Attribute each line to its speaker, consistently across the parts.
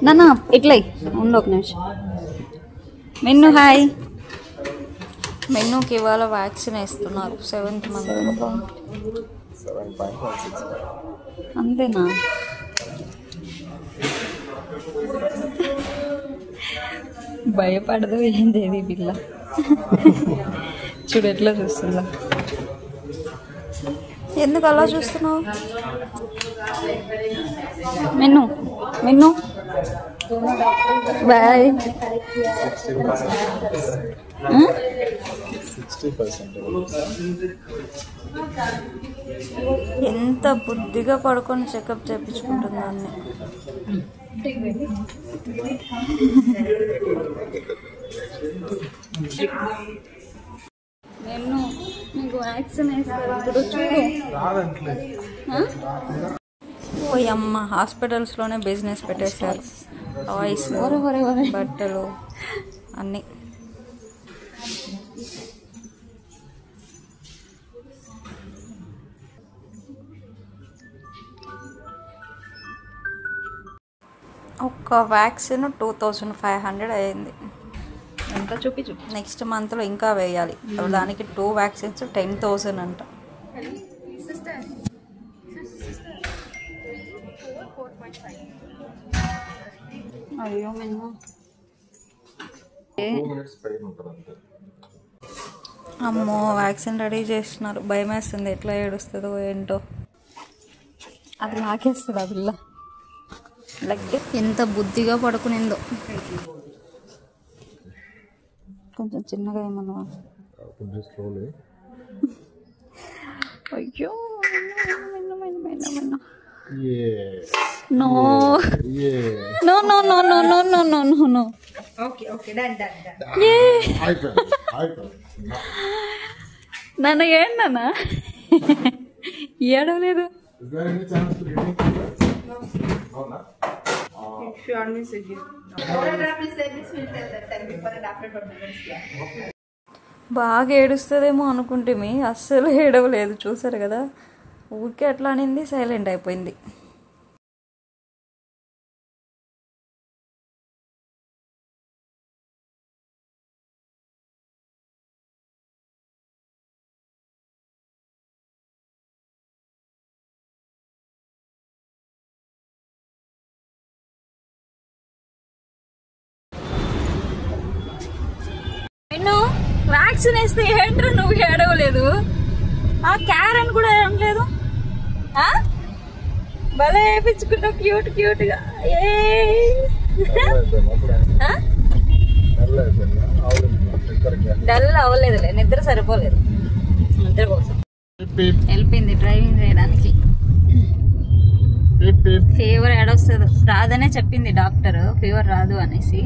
Speaker 1: నాన్న ఇట్లా ఉండు ఒక నిమిషం. Men hi. మెన్నుకి ఇవాళ వ్యాక్సిన్ వేస్తున్నారు 7th month. అంతేనా? భయపడదు ఏం చేయదు పిల్ల. చూడు ఎట్లా చూస్తుందా. ఎందుకు అలా చూస్తున్నావు? మెన్ను మెన్ను బాయ్. ఎంత బుద్ధిగా పడుకొని చెకప్ చేయించుకుంటుంది అన్ని. నేను నీకు వ్యాక్సిన్ వేస్తారు ఇప్పుడు చూడు. ఓ అమ్మ హాస్పిటల్స్లోనే బిజినెస్ పెట్టేశారు. టాయ్స్, బట్టలు అన్నీ. ఒక్క వ్యాక్సిన్ 2500 అయింది. ఎంత చూపించు. నెక్స్ట్ మంత్లో ఇంకా వేయాలి. దానికి 2 వ్యాక్సిన్స్ 10,000 అంట. అయ్యో మేము అమ్మో వ్యాక్సిన్ రెడీ చేస్తున్నారు. భయం వేస్తుంది ఎట్లా ఏడుస్తుందో ఏంటో. అది లాగేస్తుంది ఆ పిల్ల. ఎంత బుద్ధిగా పడుకునిందో. కొంచెం చిన్నగా ఏమన్నా. అయ్యో No. No, no, no, no, no, no, no, no, no.
Speaker 2: Okay, okay, done.
Speaker 1: Yeah.
Speaker 2: Hyper.
Speaker 1: Nana, yen Nana. Yedaledu.
Speaker 2: Is there any chance to getting fever? No, no.
Speaker 3: Sure, Miss Ajit.
Speaker 2: Service will tell that time before and after 20 minutes. Yeah.
Speaker 1: బాగా ఏడుస్తుందేమో అనుకుంటేమి అస్సలు ఏడవలేదు. చూసారు కదా, ఊరికే అట్లా అనింది, silent అయిపోయింది. Vaccine వేస్తే ఏంట్రా నువ్వు ఏడవలేదు? ఆ క్యారెన్ కూడా ఏడవలేదు. భలే వేయించుకుంటావు క్యూట్ క్యూట్గా. డల్ అవ్వలేదులే, నిద్ర సరిపోలేదు. నిద్ర కోసం వెళ్ళిపోయింది డ్రైవింగ్ చేయడానికి. ఫీవర్ ఏడొస్తుందో రాదనే చెప్పింది డాక్టర్. ఫీవర్ రాదు అనేసి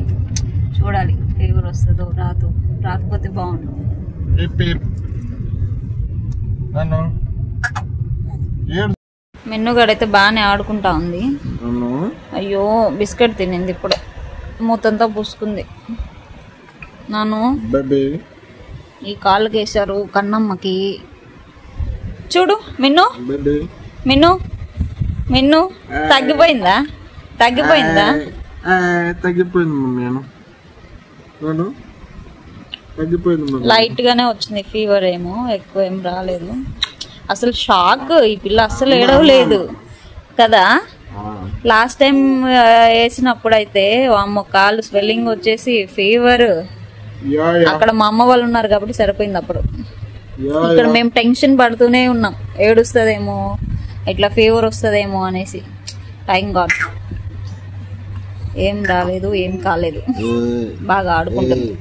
Speaker 1: చూడాలి. ఫీవర్ వస్తుందో రాదు, రాకపోతే బాగుండు. మెన్నుగాడైతే బాగానే ఆడుకుంటా ఉంది. అయ్యో బిస్కెట్ తినింది ఇప్పుడు, మూతంతా పూసుకుంది. నాను ఈ కాళ్ళకి వేసారు కన్నమ్మకి. చూడు మిన్ను మిన్ను మిన్ను తగ్గిపోయిందా? తగ్గిపోయిందా?
Speaker 2: తగ్గిపోయింది మమ్మీ.
Speaker 1: లైట్ గానే వచ్చింది. ఫీవర్ ఏమో ఎక్కువ ఏం రాలేదు. అసలు షాక్. ఈ పిల్ల అస్సలు ఏడవలేదు కదా. లాస్ట్ టైం వేసినప్పుడు అయితే అమ్మ కాళ్ళు స్వెల్లింగ్ వచ్చేసి ఫీవర్. అక్కడ మా అమ్మ వాళ్ళు ఉన్నారు కాబట్టి సరిపోయింది. అప్పుడు ఇక్కడ మేము టెన్షన్ పడుతూనే ఉన్నాం, ఏడుస్తుందేమో, ఇట్లా ఫీవర్ వస్తుందేమో అనేసి. థ్యాంక్ గాడ్ ఏం రాలేదు, ఏం కాలేదు. బాగా ఆడుకుంటుంది.